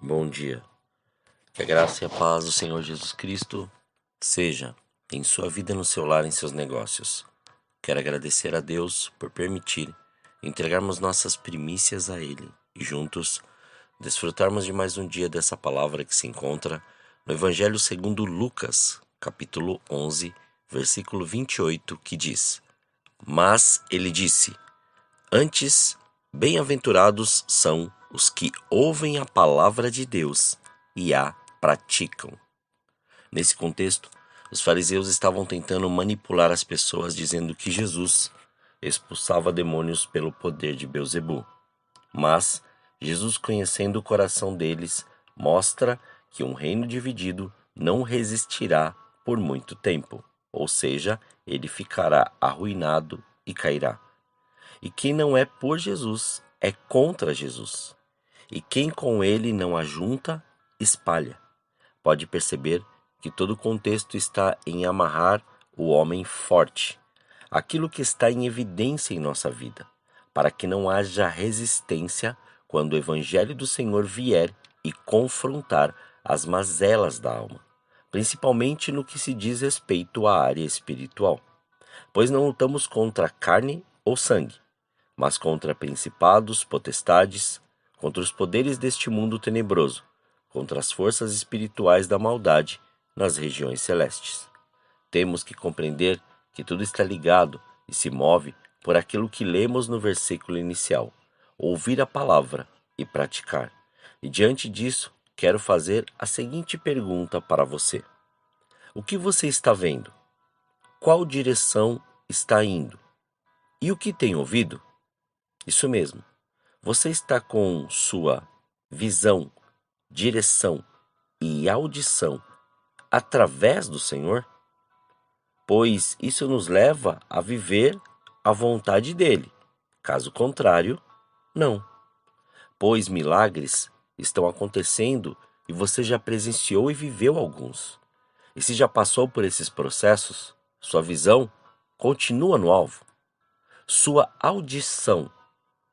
Bom dia. Que a graça e a paz do Senhor Jesus Cristo seja em sua vida, no seu lar, em seus negócios. Quero agradecer a Deus por permitir entregarmos nossas primícias a Ele e juntos desfrutarmos de mais um dia dessa palavra que se encontra no Evangelho segundo Lucas, capítulo 11, versículo 28, que diz: Mas ele disse: Antes, bem-aventurados são os que ouvem a palavra de Deus e a praticam. Nesse contexto, os fariseus estavam tentando manipular as pessoas, dizendo que Jesus expulsava demônios pelo poder de Beelzebu. Mas Jesus, conhecendo o coração deles, mostra que um reino dividido não resistirá por muito tempo, ou seja, ele ficará arruinado e cairá. E quem não é por Jesus é contra Jesus. E quem com ele não ajunta, espalha. Pode perceber que todo o contexto está em amarrar o homem forte, aquilo que está em evidência em nossa vida, para que não haja resistência quando o Evangelho do Senhor vier e confrontar as mazelas da alma, principalmente no que se diz respeito à área espiritual. Pois não lutamos contra carne ou sangue, mas contra principados, potestades, contra os poderes deste mundo tenebroso, contra as forças espirituais da maldade nas regiões celestes. Temos que compreender que tudo está ligado e se move por aquilo que lemos no versículo inicial: ouvir a palavra e praticar. E diante disso, quero fazer a seguinte pergunta para você: o que você está vendo? Qual direção está indo? E o que tem ouvido? Isso mesmo. Você está com sua visão, direção e audição através do Senhor? Pois isso nos leva a viver a vontade dele. Caso contrário, não. Pois milagres estão acontecendo e você já presenciou e viveu alguns. E se já passou por esses processos, sua visão continua no alvo. Sua audição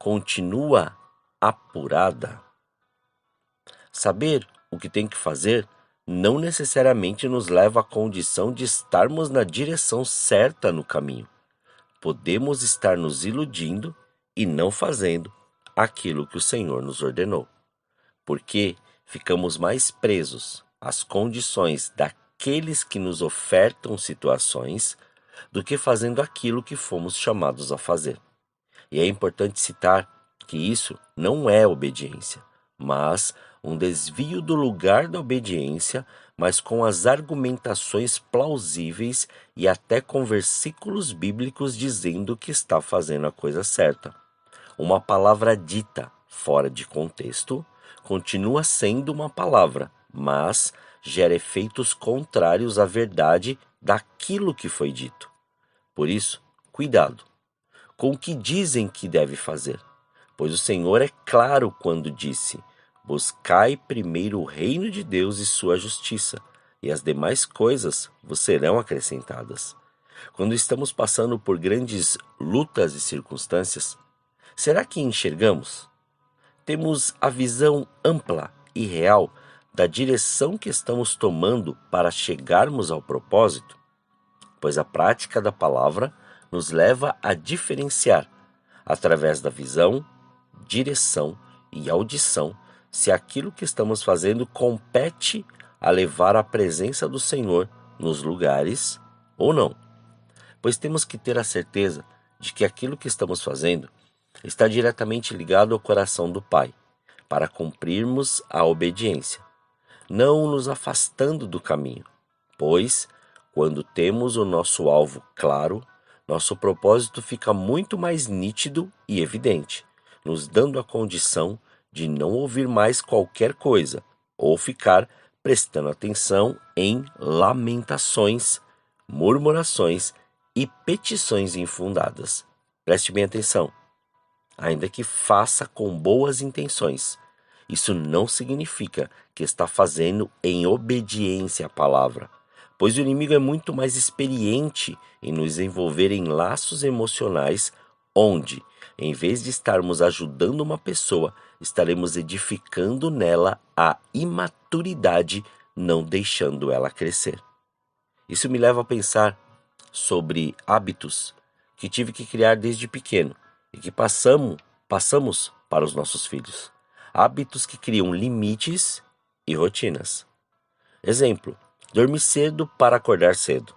continua apurada. Saber o que tem que fazer não necessariamente nos leva à condição de estarmos na direção certa no caminho. Podemos estar nos iludindo e não fazendo aquilo que o Senhor nos ordenou, porque ficamos mais presos às condições daqueles que nos ofertam situações do que fazendo aquilo que fomos chamados a fazer. E é importante citar que isso não é obediência, mas um desvio do lugar da obediência, mas com as argumentações plausíveis e até com versículos bíblicos dizendo que está fazendo a coisa certa. Uma palavra dita fora de contexto continua sendo uma palavra, mas gera efeitos contrários à verdade daquilo que foi dito. Por isso, cuidado com o que dizem que deve fazer, pois o Senhor é claro quando disse: buscai primeiro o reino de Deus e sua justiça, e as demais coisas vos serão acrescentadas. Quando estamos passando por grandes lutas e circunstâncias, será que enxergamos? Temos a visão ampla e real da direção que estamos tomando para chegarmos ao propósito? Pois a prática da palavra nos leva a diferenciar, através da visão, direção e audição, se aquilo que estamos fazendo compete a levar a presença do Senhor nos lugares ou não. Pois temos que ter a certeza de que aquilo que estamos fazendo está diretamente ligado ao coração do Pai, para cumprirmos a obediência, não nos afastando do caminho, pois, quando temos o nosso alvo claro, nosso propósito fica muito mais nítido e evidente, nos dando a condição de não ouvir mais qualquer coisa ou ficar prestando atenção em lamentações, murmurações e petições infundadas. Preste bem atenção. Ainda que faça com boas intenções, isso não significa que está fazendo em obediência à palavra, pois o inimigo é muito mais experiente em nos envolver em laços emocionais onde Em vez de estarmos ajudando uma pessoa, estaremos edificando nela a imaturidade, não deixando ela crescer. Isso me leva a pensar sobre hábitos que tive que criar desde pequeno e que passamos para os nossos filhos. Hábitos que criam limites e rotinas. Exemplo: dormir cedo para acordar cedo.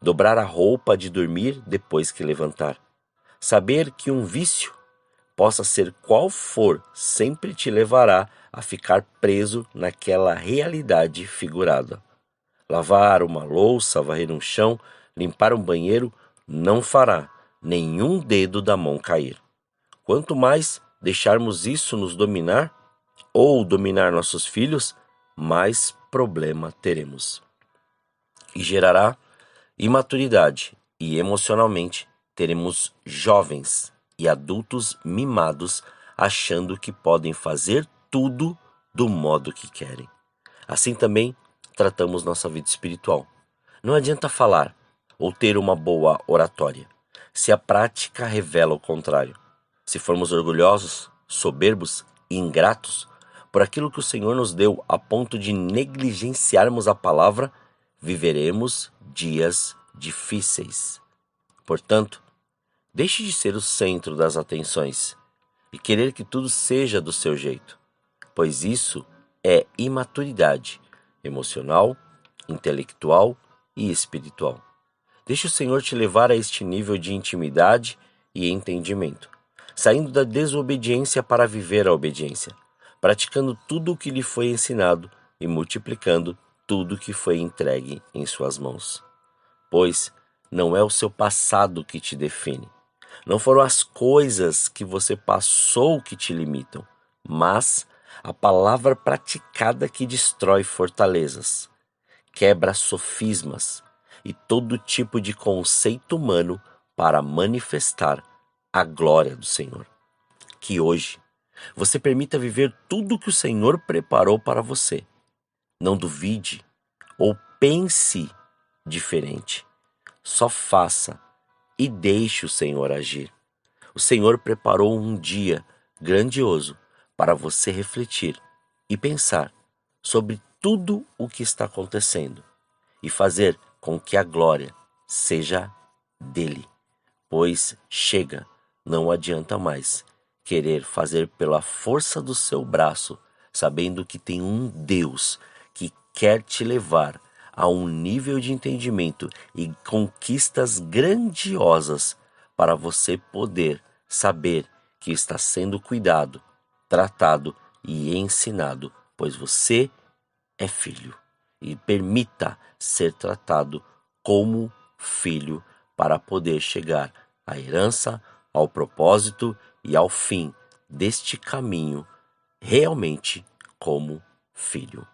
Dobrar a roupa de dormir depois que levantar. Saber que um vício, possa ser qual for, sempre te levará a ficar preso naquela realidade figurada. Lavar uma louça, varrer um chão, limpar um banheiro, não fará nenhum dedo da mão cair. Quanto mais deixarmos isso nos dominar, ou dominar nossos filhos, mais problema teremos. E gerará imaturidade, e emocionalmente teremos jovens e adultos mimados, achando que podem fazer tudo do modo que querem. Assim também tratamos nossa vida espiritual. Não adianta falar ou ter uma boa oratória, se a prática revela o contrário. Se formos orgulhosos, soberbos e ingratos por aquilo que o Senhor nos deu, a ponto de negligenciarmos a palavra, viveremos dias difíceis. Portanto, deixe de ser o centro das atenções e querer que tudo seja do seu jeito, pois isso é imaturidade emocional, intelectual e espiritual. Deixe o Senhor te levar a este nível de intimidade e entendimento, saindo da desobediência para viver a obediência, praticando tudo o que lhe foi ensinado e multiplicando tudo o que foi entregue em suas mãos. Pois não é o seu passado que te define, não foram as coisas que você passou que te limitam, mas a palavra praticada que destrói fortalezas, quebra sofismas e todo tipo de conceito humano para manifestar a glória do Senhor. Que hoje você permita viver tudo o que o Senhor preparou para você. Não duvide ou pense diferente. Só faça e deixe o Senhor agir. O Senhor preparou um dia grandioso para você refletir e pensar sobre tudo o que está acontecendo e fazer com que a glória seja dele. Pois chega, não adianta mais querer fazer pela força do seu braço, sabendo que tem um Deus que quer te levar a um nível de entendimento e conquistas grandiosas para você poder saber que está sendo cuidado, tratado e ensinado, pois você é filho. E permita ser tratado como filho para poder chegar à herança, ao propósito e ao fim deste caminho realmente como filho.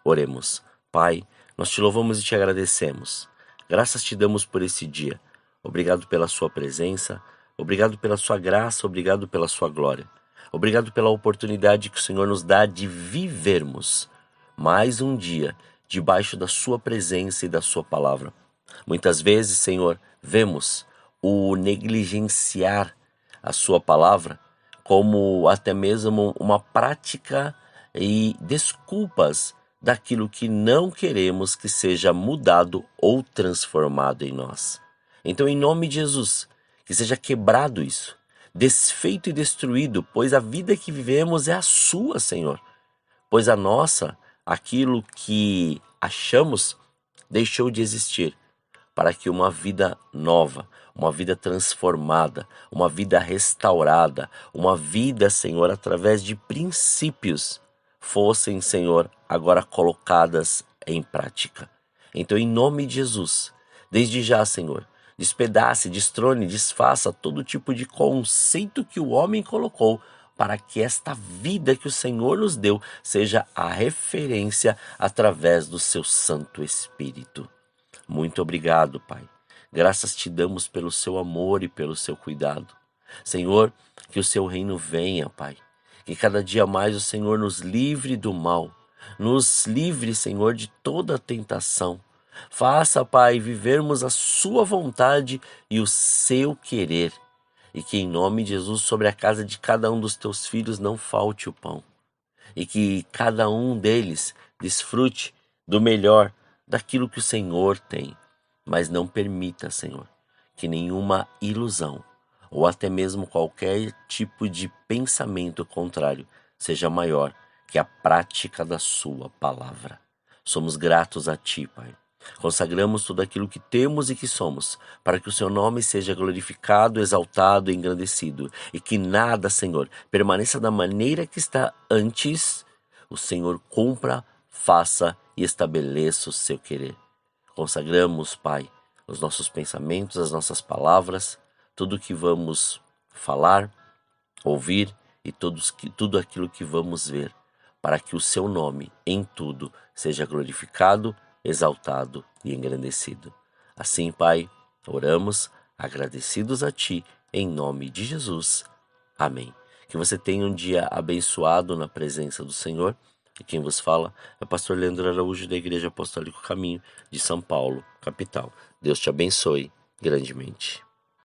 Oremos. Pai, nós te louvamos e te agradecemos. Graças te damos por esse dia. Obrigado pela sua presença, obrigado pela sua graça, obrigado pela sua glória. Obrigado pela oportunidade que o Senhor nos dá de vivermos mais um dia debaixo da sua presença e da sua palavra. Muitas vezes, Senhor, vemos o negligenciar a sua palavra como até mesmo uma prática e desculpas daquilo que não queremos que seja mudado ou transformado em nós. Então, em nome de Jesus, que seja quebrado isso, desfeito e destruído, pois a vida que vivemos é a sua, Senhor. Pois a nossa, aquilo que achamos, deixou de existir, para que uma vida nova, uma vida transformada, uma vida restaurada, uma vida, Senhor, através de princípios, fossem, Senhor, agora colocadas em prática. Então, em nome de Jesus, desde já, Senhor, despedace, destrone, desfaça todo tipo de conceito que o homem colocou, para que esta vida que o Senhor nos deu seja a referência através do seu Santo Espírito. Muito obrigado, Pai. Graças te damos pelo seu amor e pelo seu cuidado. Senhor, que o seu reino venha, Pai. Que cada dia mais o Senhor nos livre do mal. Nos livre, Senhor, de toda tentação. Faça, Pai, vivermos a sua vontade e o seu querer. e que em nome de Jesus sobre a casa de cada um dos teus filhos não falte o pão, e que cada um deles desfrute do melhor daquilo que o Senhor tem, mas não permita, Senhor, que nenhuma ilusão ou até mesmo qualquer tipo de pensamento contrário seja maior que a prática da sua palavra. Somos gratos a Ti, Pai. Consagramos tudo aquilo que temos e que somos, para que o Seu nome seja glorificado, exaltado e engrandecido, e que nada, Senhor, permaneça da maneira que está antes. O Senhor cumpra, faça e estabeleça o Seu querer. Consagramos, Pai, os nossos pensamentos, as nossas palavras, tudo que vamos falar, ouvir e tudo aquilo que vamos ver, para que o Seu nome em tudo seja glorificado, exaltado e engrandecido. Assim, Pai, oramos, agradecidos a Ti, em nome de Jesus. Amém. Que você tenha um dia abençoado na presença do Senhor. E quem vos fala é o pastor Leandro Araújo, da Igreja Apostólica Caminho de São Paulo, capital. Deus te abençoe grandemente.